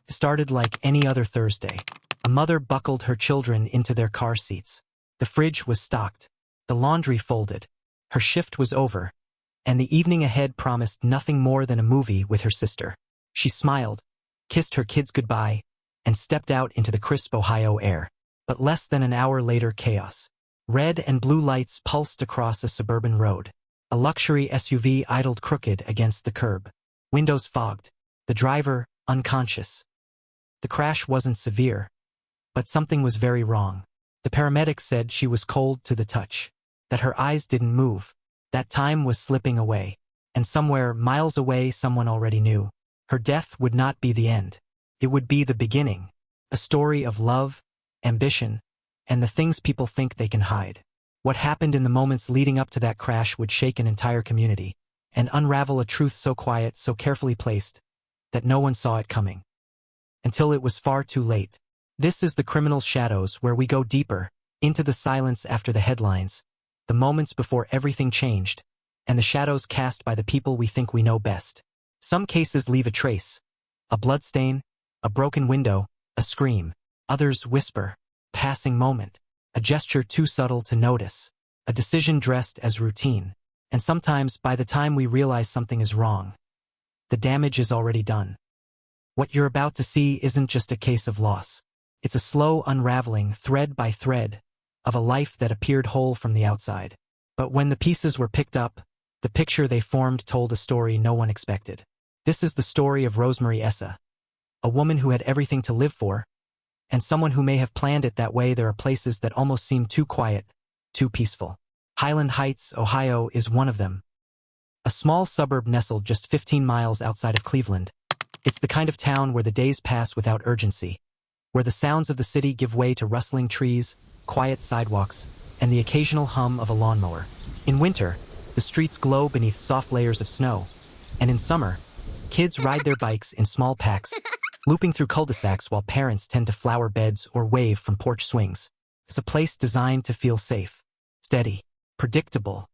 It started like any other Thursday. A mother buckled her children into their car seats. The fridge was stocked. The laundry folded. Her shift was over, and the evening ahead promised nothing more than a movie with her sister. She smiled, kissed her kids goodbye, and stepped out into the crisp Ohio air. But less than an hour later, chaos. Red and blue lights pulsed across a suburban road. A luxury SUV idled crooked against the curb. Windows fogged. The driver, unconscious. The crash wasn't severe, but something was very wrong. The paramedics said she was cold to the touch, that her eyes didn't move, that time was slipping away, and somewhere, miles away, someone already knew. Her death would not be the end. It would be the beginning. A story of love, ambition, and the things people think they can hide. What happened in the moments leading up to that crash would shake an entire community and unravel a truth so quiet, so carefully placed, that no one saw it coming. Until it was far too late. This is The Criminal's Shadows, where we go deeper, into the silence after the headlines, the moments before everything changed, and the shadows cast by the people we think we know best. Some cases leave a trace, a bloodstain, a broken window, a scream. Others whisper, passing moment, a gesture too subtle to notice, a decision dressed as routine. And sometimes, by the time we realize something is wrong, the damage is already done. What you're about to see isn't just a case of loss. It's a slow unraveling, thread by thread, of a life that appeared whole from the outside. But when the pieces were picked up, the picture they formed told a story no one expected. This is the story of Rosemary Essa, a woman who had everything to live for, and someone who may have planned it that way. There are places that almost seem too quiet, too peaceful. Highland Heights, Ohio, is one of them. A small suburb nestled just 15 miles outside of Cleveland. It's the kind of town where the days pass without urgency, where the sounds of the city give way to rustling trees, quiet sidewalks, and the occasional hum of a lawnmower. In winter, the streets glow beneath soft layers of snow, and in summer, kids ride their bikes in small packs, looping through cul-de-sacs while parents tend to flower beds or wave from porch swings. It's a place designed to feel safe, steady, predictable.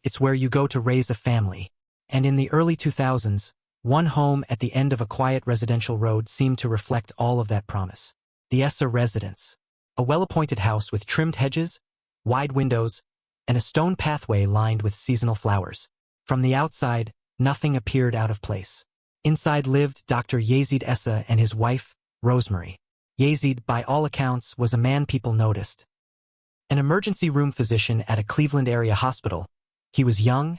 It's where you go to raise a family. And in the early 2000s, one home at the end of a quiet residential road seemed to reflect all of that promise. The Essa residence. A well-appointed house with trimmed hedges, wide windows, and a stone pathway lined with seasonal flowers. From the outside, nothing appeared out of place. Inside lived Dr. Yazid Essa and his wife, Rosemary. Yazid, by all accounts, was a man people noticed. An emergency room physician at a Cleveland area hospital. He was young,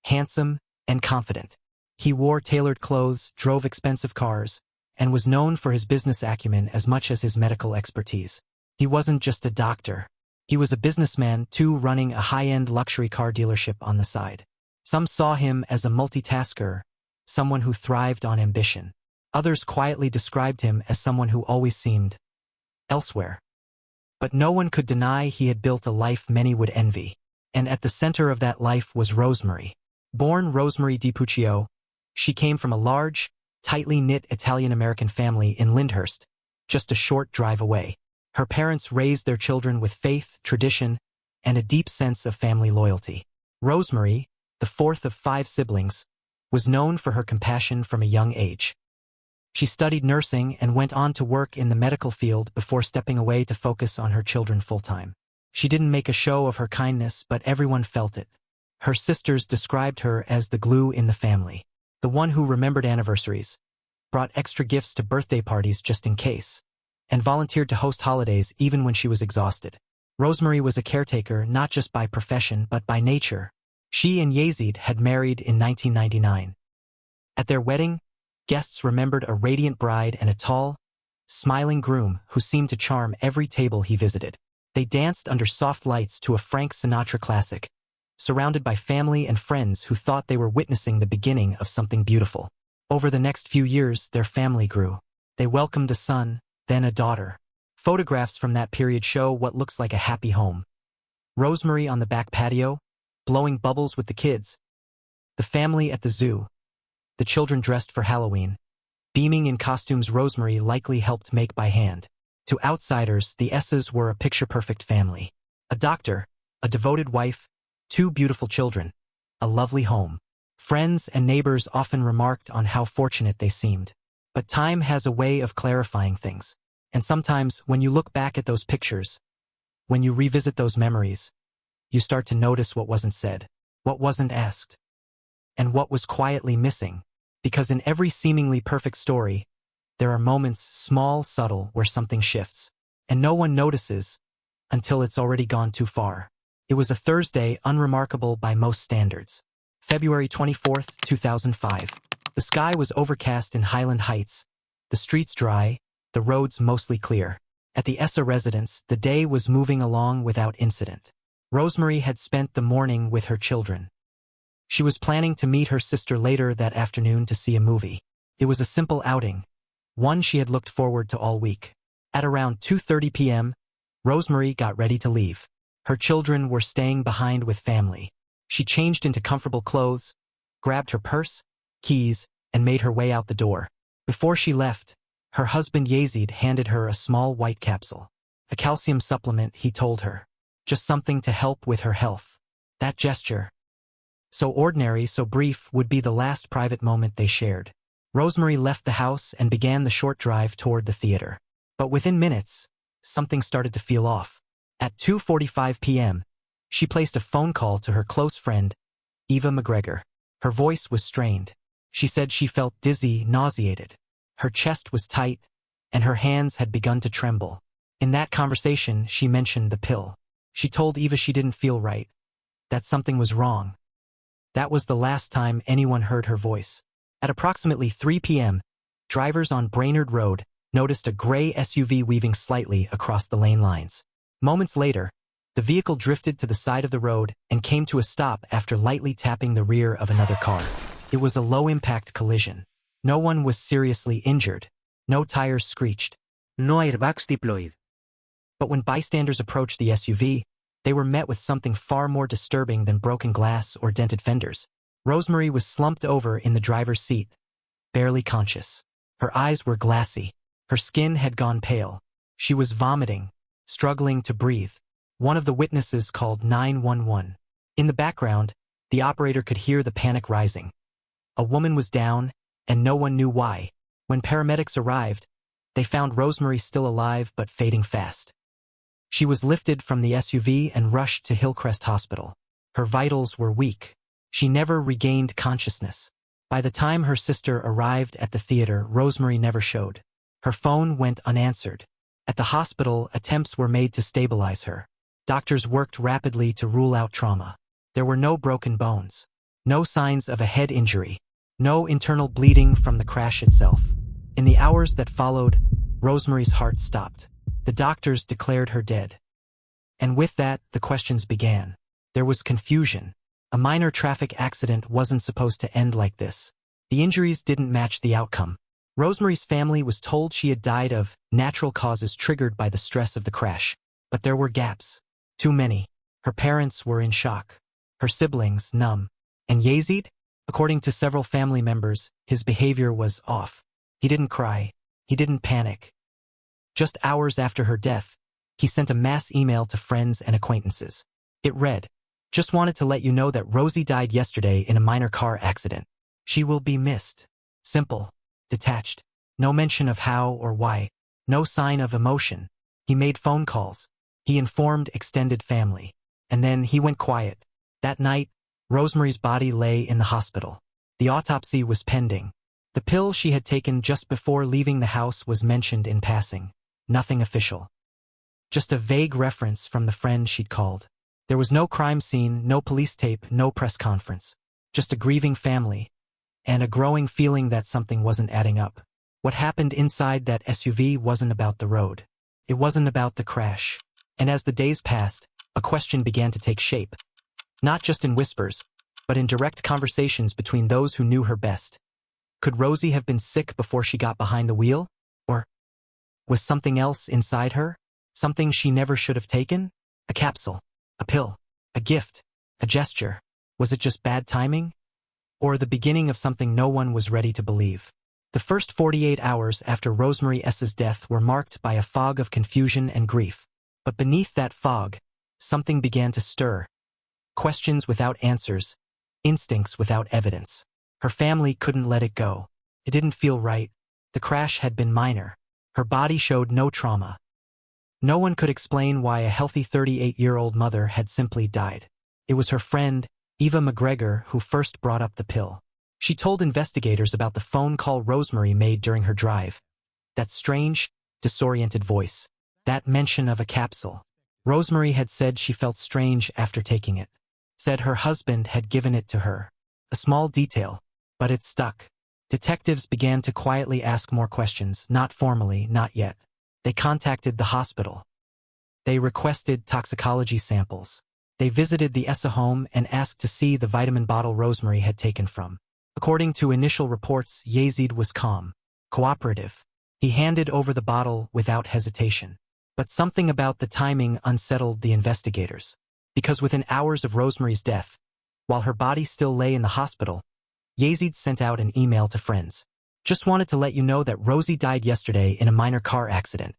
handsome, and confident. He wore tailored clothes, drove expensive cars, and was known for his business acumen as much as his medical expertise. He wasn't just a doctor. He was a businessman, too, running a high-end luxury car dealership on the side. Some saw him as a multitasker, someone who thrived on ambition. Others quietly described him as someone who always seemed elsewhere. But no one could deny he had built a life many would envy. And at the center of that life was Rosemary. Born Rosemary DiPuccio, she came from a large, tightly knit Italian-American family in Lyndhurst, just a short drive away. Her parents raised their children with faith, tradition, and a deep sense of family loyalty. Rosemary, the fourth of 5 siblings, was known for her compassion from a young age. She studied nursing and went on to work in the medical field before stepping away to focus on her children full-time. She didn't make a show of her kindness, but everyone felt it. Her sisters described her as the glue in the family, the one who remembered anniversaries, brought extra gifts to birthday parties just in case, and volunteered to host holidays even when she was exhausted. Rosemary was a caretaker not just by profession but by nature. She and Yazid had married in 1999. At their wedding, guests remembered a radiant bride and a tall, smiling groom who seemed to charm every table he visited. They danced under soft lights to a Frank Sinatra classic, surrounded by family and friends who thought they were witnessing the beginning of something beautiful. Over the next few years, their family grew. They welcomed a son, then a daughter. Photographs from that period show what looks like a happy home. Rosemary on the back patio, blowing bubbles with the kids. The family at the zoo. The children dressed for Halloween, beaming in costumes Rosemary likely helped make by hand. To outsiders, the Essas were a picture-perfect family. A doctor, a devoted wife, 2 beautiful children, a lovely home. Friends and neighbors often remarked on how fortunate they seemed. But time has a way of clarifying things. And sometimes, when you look back at those pictures, when you revisit those memories, you start to notice what wasn't said, what wasn't asked, and what was quietly missing. Because in every seemingly perfect story, there are moments, small, subtle, where something shifts, and no one notices until it's already gone too far. It was a Thursday, unremarkable by most standards. February 24th, 2005. The sky was overcast in Highland Heights, the streets dry, the roads mostly clear. At the Essa residence, the day was moving along without incident. Rosemary had spent the morning with her children. She was planning to meet her sister later that afternoon to see a movie. It was a simple outing, one she had looked forward to all week. At around 2:30 p.m., Rosemary got ready to leave. Her children were staying behind with family. She changed into comfortable clothes, grabbed her purse, keys, and made her way out the door. Before she left, her husband Yazid handed her a small white capsule. A calcium supplement, he told her. Just something to help with her health. That gesture, so ordinary, so brief, would be the last private moment they shared. Rosemary left the house and began the short drive toward the theater. But within minutes, something started to feel off. At 2:45 p.m., she placed a phone call to her close friend, Eva McGregor. Her voice was strained. She said she felt dizzy, nauseated. Her chest was tight, and her hands had begun to tremble. In that conversation, she mentioned the pill. She told Eva she didn't feel right, that something was wrong. That was the last time anyone heard her voice. At approximately 3 p.m., drivers on Brainerd Road noticed a gray SUV weaving slightly across the lane lines. Moments later, the vehicle drifted to the side of the road and came to a stop after lightly tapping the rear of another car. It was a low-impact collision. No one was seriously injured. No tires screeched. No airbags deployed. But when bystanders approached the SUV, they were met with something far more disturbing than broken glass or dented fenders. Rosemary was slumped over in the driver's seat, barely conscious. Her eyes were glassy. Her skin had gone pale. She was vomiting, struggling to breathe. One of the witnesses called 911. In the background, the operator could hear the panic rising. A woman was down, and no one knew why. When paramedics arrived, they found Rosemary still alive but fading fast. She was lifted from the SUV and rushed to Hillcrest Hospital. Her vitals were weak. She never regained consciousness. By the time her sister arrived at the theater, Rosemary never showed. Her phone went unanswered. At the hospital, attempts were made to stabilize her. Doctors worked rapidly to rule out trauma. There were no broken bones, no signs of a head injury, no internal bleeding from the crash itself. In the hours that followed, Rosemary's heart stopped. The doctors declared her dead. And with that, the questions began. There was confusion. A minor traffic accident wasn't supposed to end like this. The injuries didn't match the outcome. Rosemary's family was told she had died of natural causes triggered by the stress of the crash. But there were gaps. Too many. Her parents were in shock. Her siblings, numb. And Yazid? According to several family members, his behavior was off. He didn't cry. He didn't panic. Just hours after her death, he sent a mass email to friends and acquaintances. It read, "Just wanted to let you know that Rosie died yesterday in a minor car accident. She will be missed." Simple. Detached. No mention of how or why. No sign of emotion. He made phone calls. He informed extended family. And then he went quiet. That night, Rosemary's body lay in the hospital. The autopsy was pending. The pill she had taken just before leaving the house was mentioned in passing. Nothing official. Just a vague reference from the friend she'd called. There was no crime scene, no police tape, no press conference. Just a grieving family. And a growing feeling that something wasn't adding up. What happened inside that SUV wasn't about the road. It wasn't about the crash. And as the days passed, a question began to take shape. Not just in whispers, but in direct conversations between those who knew her best. Could Rosie have been sick before she got behind the wheel? Or was something else inside her? Something she never should have taken? A capsule, a pill, a gift, a gesture. Was it just bad timing? Or the beginning of something no one was ready to believe? The first 48 hours after Rosemary S.'s death were marked by a fog of confusion and grief. But beneath that fog, something began to stir. Questions without answers, instincts without evidence. Her family couldn't let it go. It didn't feel right. The crash had been minor. Her body showed no trauma. No one could explain why a healthy 38-year-old mother had simply died. It was her friend, Eva McGregor, who first brought up the pill. She told investigators about the phone call Rosemary made during her drive. That strange, disoriented voice. That mention of a capsule. Rosemary had said she felt strange after taking it. Said her husband had given it to her. A small detail, but it stuck. Detectives began to quietly ask more questions, not formally, not yet. They contacted the hospital. They requested toxicology samples. They visited the Essa home and asked to see the vitamin bottle Rosemary had taken from. According to initial reports, Yazid was calm, cooperative. He handed over the bottle without hesitation. But something about the timing unsettled the investigators. Because within hours of Rosemary's death, while her body still lay in the hospital, Yazid sent out an email to friends. Just wanted to let you know that Rosie died yesterday in a minor car accident.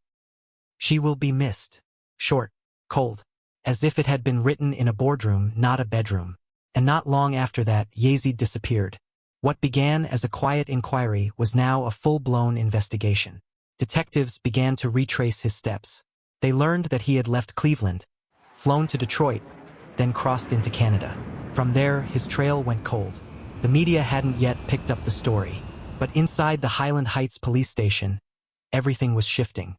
She will be missed. Short, cold, as if it had been written in a boardroom, not a bedroom. And not long after that, Yazid disappeared. What began as a quiet inquiry was now a full-blown investigation. Detectives began to retrace his steps. They learned that he had left Cleveland, flown to Detroit, then crossed into Canada. From there, his trail went cold. The media hadn't yet picked up the story, but inside the Highland Heights police station, everything was shifting.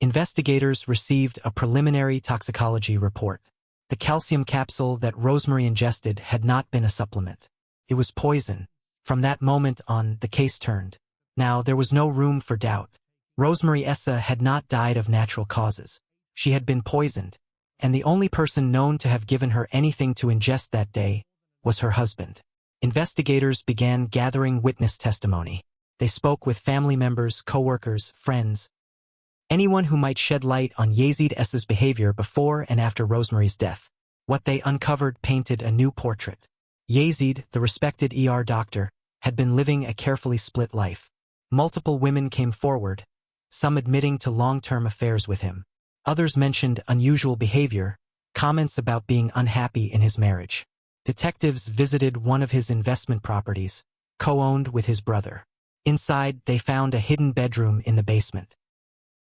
Investigators received a preliminary toxicology report. The calcium capsule that Rosemary ingested had not been a supplement. It was poison. From that moment on, the case turned. Now, there was no room for doubt. Rosemary Essa had not died of natural causes. She had been poisoned, and the only person known to have given her anything to ingest that day was her husband. Investigators began gathering witness testimony. They spoke with family members, co-workers, friends, anyone who might shed light on Yazid Essa's behavior before and after Rosemary's death. What they uncovered painted a new portrait. Yazid, the respected ER doctor, had been living a carefully split life. Multiple women came forward, some admitting to long-term affairs with him. Others mentioned unusual behavior, comments about being unhappy in his marriage. Detectives visited one of his investment properties, co-owned with his brother. Inside, they found a hidden bedroom in the basement.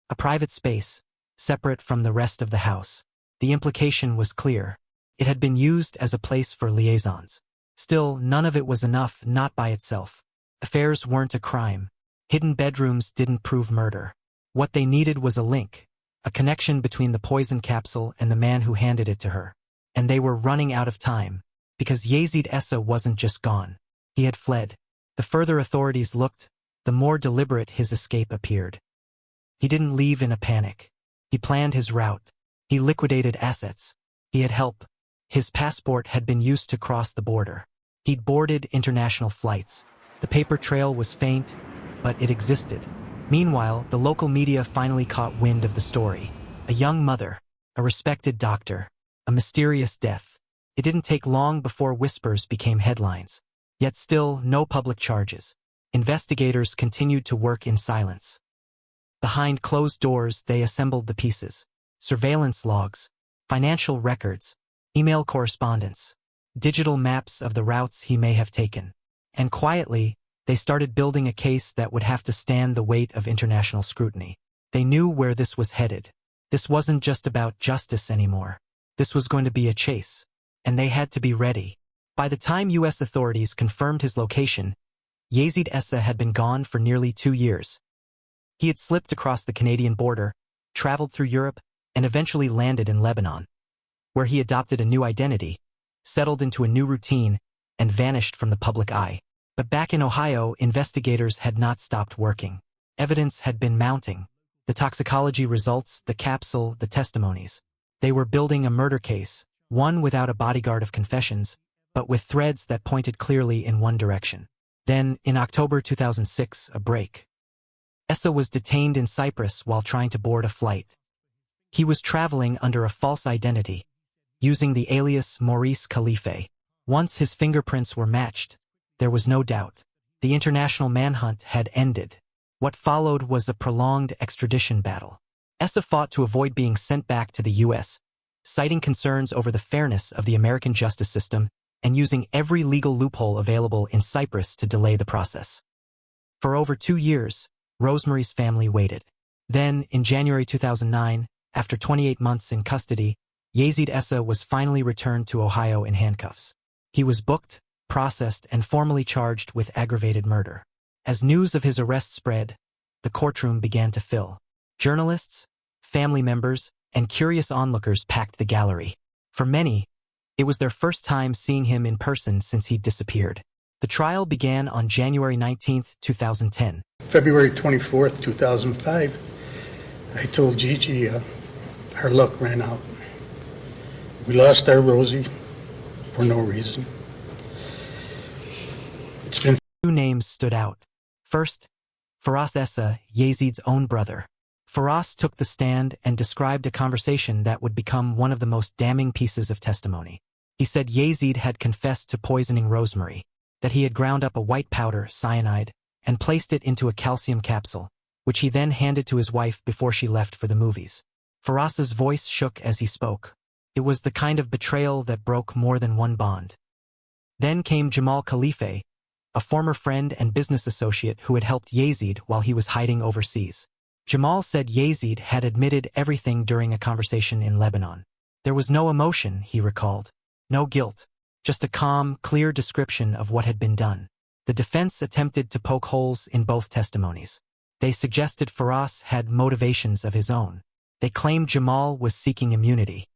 A private space, separate from the rest of the house. The implication was clear. It had been used as a place for liaisons. Still, none of it was enough, not by itself. Affairs weren't a crime. Hidden bedrooms didn't prove murder. What they needed was a link, a connection between the poison capsule and the man who handed it to her. And they were running out of time, because Yazid Essa wasn't just gone. He had fled. The further authorities looked, the more deliberate his escape appeared. He didn't leave in a panic. He planned his route. He liquidated assets. He had help. His passport had been used to cross the border. He'd boarded international flights. The paper trail was faint, but it existed. Meanwhile, the local media finally caught wind of the story. A young mother, a respected doctor, a mysterious death. It didn't take long before whispers became headlines. Yet still, no public charges. Investigators continued to work in silence. Behind closed doors, they assembled the pieces. Surveillance logs, financial records, email correspondence, digital maps of the routes he may have taken. And quietly, they started building a case that would have to stand the weight of international scrutiny. They knew where this was headed. This wasn't just about justice anymore. This was going to be a chase. And they had to be ready. By the time U.S. authorities confirmed his location, Yazid Essa had been gone for nearly 2 years. He had slipped across the Canadian border, traveled through Europe, and eventually landed in Lebanon, where he adopted a new identity, settled into a new routine, and vanished from the public eye. But back in Ohio, investigators had not stopped working. Evidence had been mounting. The toxicology results, the capsule, the testimonies. They were building a murder case, one without a bodyguard of confessions, but with threads that pointed clearly in one direction. Then, in October 2006, a break. Essa was detained in Cyprus while trying to board a flight. He was traveling under a false identity, using the alias Maurice Khalife. Once his fingerprints were matched, there was no doubt. The international manhunt had ended. What followed was a prolonged extradition battle. Essa fought to avoid being sent back to the U.S., citing concerns over the fairness of the American justice system and using every legal loophole available in Cyprus to delay the process. For over 2 years, Rosemary's family waited. Then, in January 2009, after 28 months in custody, Yazid Essa was finally returned to Ohio in handcuffs. He was booked, processed, and formally charged with aggravated murder. As news of his arrest spread, the courtroom began to fill. Journalists, family members, and curious onlookers packed the gallery. For many, it was their first time seeing him in person since he'd disappeared. The trial began on January 19, 2010. February 24th, 2005, I told Gigi our luck ran out. We lost our Rosie for no reason. It's been... Two names stood out. First, Firas Essa, Yazid's own brother. Firas took the stand and described a conversation that would become one of the most damning pieces of testimony. He said Yazid had confessed to poisoning Rosemary, that he had ground up a white powder, cyanide, and placed it into a calcium capsule, which he then handed to his wife before she left for the movies. Firas's voice shook as he spoke. It was the kind of betrayal that broke more than one bond. Then came Jamal Khalife, a former friend and business associate who had helped Yazid while he was hiding overseas. Jamal said Yazid had admitted everything during a conversation in Lebanon. There was no emotion, he recalled. No guilt. Just a calm, clear description of what had been done. The defense attempted to poke holes in both testimonies. They suggested Firas had motivations of his own. They claimed Jamal was seeking immunity.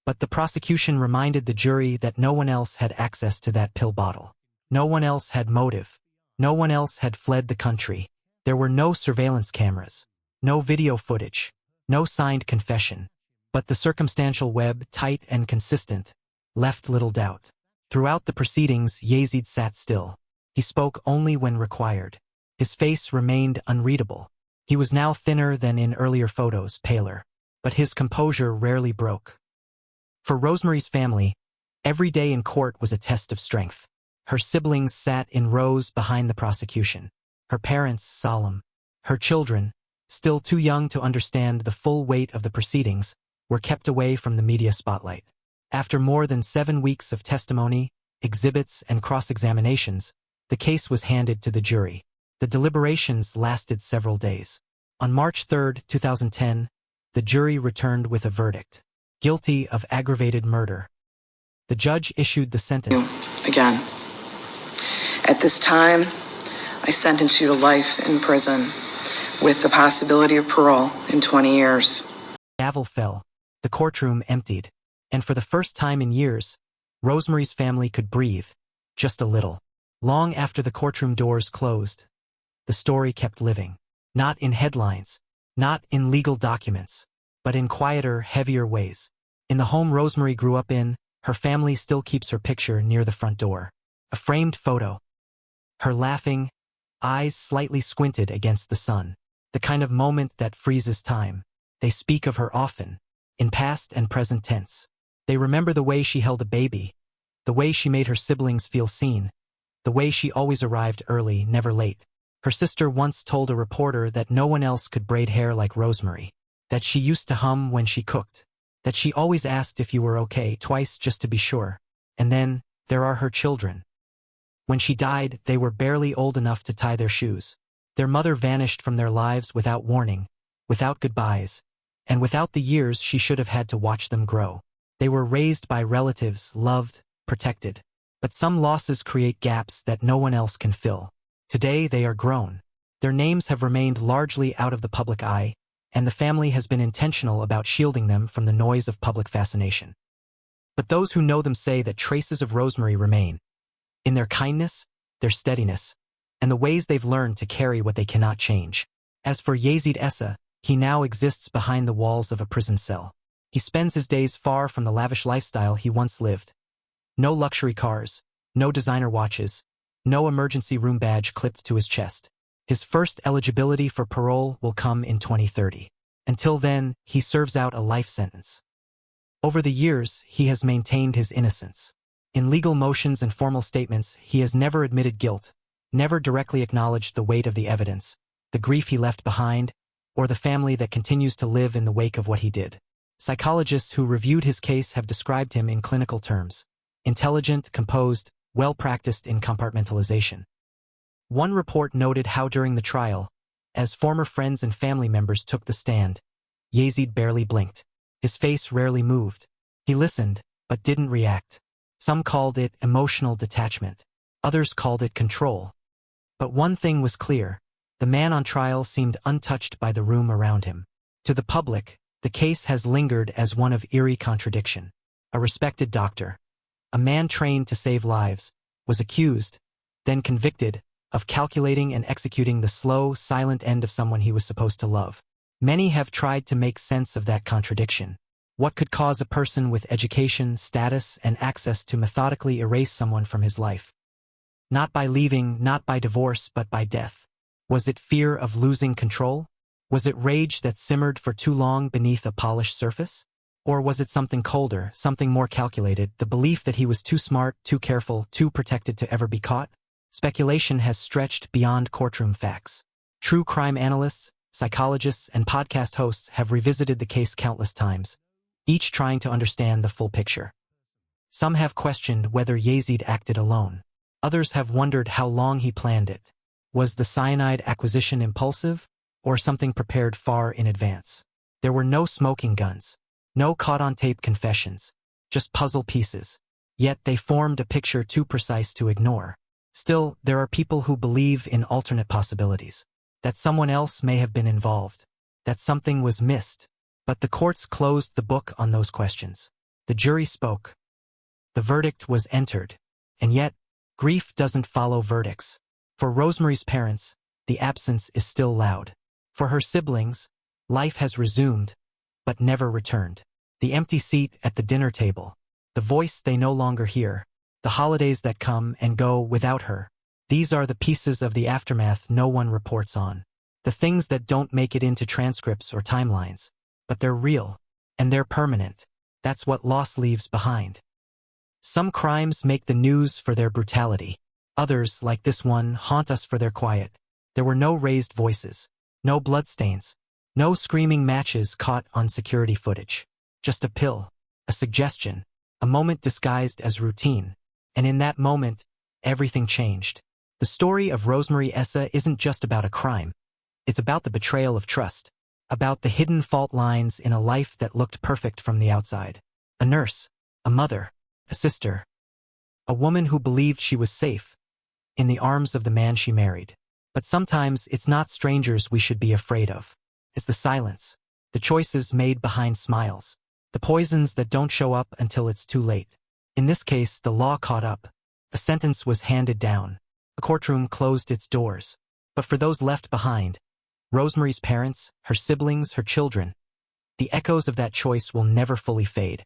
But the prosecution reminded the jury that no one else had access to that pill bottle. No one else had motive. No one else had fled the country. There were no surveillance cameras, no video footage, no signed confession. But the circumstantial web, tight and consistent, left little doubt. Throughout the proceedings, Yazid sat still. He spoke only when required. His face remained unreadable. He was now thinner than in earlier photos, paler. But his composure rarely broke. For Rosemary's family, every day in court was a test of strength. Her siblings sat in rows behind the prosecution. Her parents solemn. Her children, still too young to understand the full weight of the proceedings, were kept away from the media spotlight. After more than 7 weeks of testimony, exhibits, and cross-examinations, the case was handed to the jury. The deliberations lasted several days. On March 3, 2010, the jury returned with a verdict. Guilty of aggravated murder. The judge issued the sentence. Again. At this time, I sentence you to life in prison with the possibility of parole in 20 years. The gavel fell. The courtroom emptied. And for the first time in years, Rosemary's family could breathe, just a little. Long after the courtroom doors closed, the story kept living. Not in headlines, not in legal documents, but in quieter, heavier ways. In the home Rosemary grew up in, her family still keeps her picture near the front door. A framed photo. Her laughing, eyes slightly squinted against the sun. The kind of moment that freezes time. They speak of her often, in past and present tense. They remember the way she held a baby, the way she made her siblings feel seen, the way she always arrived early, never late. Her sister once told a reporter that no one else could braid hair like Rosemary, that she used to hum when she cooked, that she always asked if you were okay twice just to be sure. And then, there are her children. When she died, they were barely old enough to tie their shoes. Their mother vanished from their lives without warning, without goodbyes, and without the years she should have had to watch them grow. They were raised by relatives, loved, protected. But some losses create gaps that no one else can fill. Today they are grown. Their names have remained largely out of the public eye, and the family has been intentional about shielding them from the noise of public fascination. But those who know them say that traces of Rosemary remain. In their kindness, their steadiness, and the ways they've learned to carry what they cannot change. As for Yazid Essa, he now exists behind the walls of a prison cell. He spends his days far from the lavish lifestyle he once lived. No luxury cars, no designer watches, no emergency room badge clipped to his chest. His first eligibility for parole will come in 2030. Until then, he serves out a life sentence. Over the years, he has maintained his innocence. In legal motions and formal statements, he has never admitted guilt, never directly acknowledged the weight of the evidence, the grief he left behind, or the family that continues to live in the wake of what he did. Psychologists who reviewed his case have described him in clinical terms: intelligent, composed, well-practiced in compartmentalization. One report noted how during the trial, As former friends and family members took the stand, Yazid barely blinked. His face rarely moved. He listened, but didn't react. Some called it emotional detachment. Others called it control. But one thing was clear. The man on trial seemed untouched by the room around him. To the public, the case has lingered as one of eerie contradiction. A respected doctor, a man trained to save lives, was accused, then convicted, of calculating and executing the slow, silent end of someone he was supposed to love. Many have tried to make sense of that contradiction. What could cause a person with education, status, and access to methodically erase someone from his life? Not by leaving, not by divorce, but by death. Was it fear of losing control? Was it rage that simmered for too long beneath a polished surface? Or was it something colder, something more calculated, the belief that he was too smart, too careful, too protected to ever be caught? Speculation has stretched beyond courtroom facts. True crime analysts, psychologists, and podcast hosts have revisited the case countless times, each trying to understand the full picture. Some have questioned whether Yazid acted alone. Others have wondered how long he planned it. Was the cyanide acquisition impulsive, or something prepared far in advance? There were no smoking guns, no caught-on-tape confessions, just puzzle pieces. Yet they formed a picture too precise to ignore. Still, there are people who believe in alternate possibilities. That someone else may have been involved. That something was missed. But the courts closed the book on those questions. The jury spoke. The verdict was entered. And yet, grief doesn't follow verdicts. For Rosemary's parents, the absence is still loud. For her siblings, life has resumed, but never returned. The empty seat at the dinner table, the voice they no longer hear, the holidays that come and go without her. These are the pieces of the aftermath no one reports on. The things that don't make it into transcripts or timelines. But they're real, and they're permanent. That's what loss leaves behind. Some crimes make the news for their brutality. Others, like this one, haunt us for their quiet. There were no raised voices, no bloodstains, no screaming matches caught on security footage. Just a pill, a suggestion, a moment disguised as routine. And in that moment, everything changed. The story of Rosemary Essa isn't just about a crime. It's about the betrayal of trust, about the hidden fault lines in a life that looked perfect from the outside. A nurse, a mother, a sister, a woman who believed she was safe in the arms of the man she married. But sometimes it's not strangers we should be afraid of. It's the silence, the choices made behind smiles, the poisons that don't show up until it's too late. In this case, the law caught up. A sentence was handed down. The courtroom closed its doors. But for those left behind, Rosemary's parents, her siblings, her children, the echoes of that choice will never fully fade.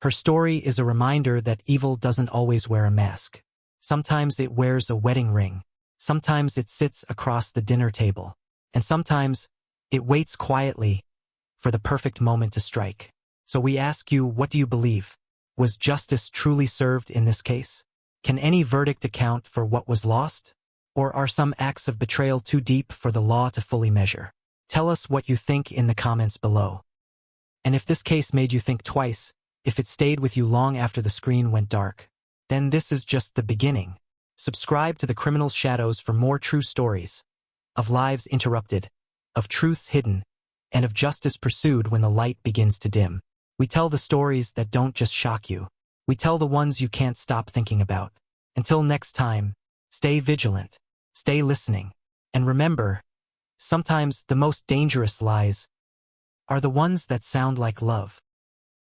Her story is a reminder that evil doesn't always wear a mask. Sometimes it wears a wedding ring. Sometimes it sits across the dinner table. And sometimes it waits quietly for the perfect moment to strike. So we ask you, what do you believe? Was justice truly served in this case? Can any verdict account for what was lost? Or are some acts of betrayal too deep for the law to fully measure? Tell us what you think in the comments below. And if this case made you think twice, if it stayed with you long after the screen went dark, then this is just the beginning. Subscribe to The Criminal's Shadows for more true stories, of lives interrupted, of truths hidden, and of justice pursued when the light begins to dim. We tell the stories that don't just shock you. We tell the ones you can't stop thinking about. Until next time, stay vigilant, stay listening, and remember, sometimes the most dangerous lies are the ones that sound like love.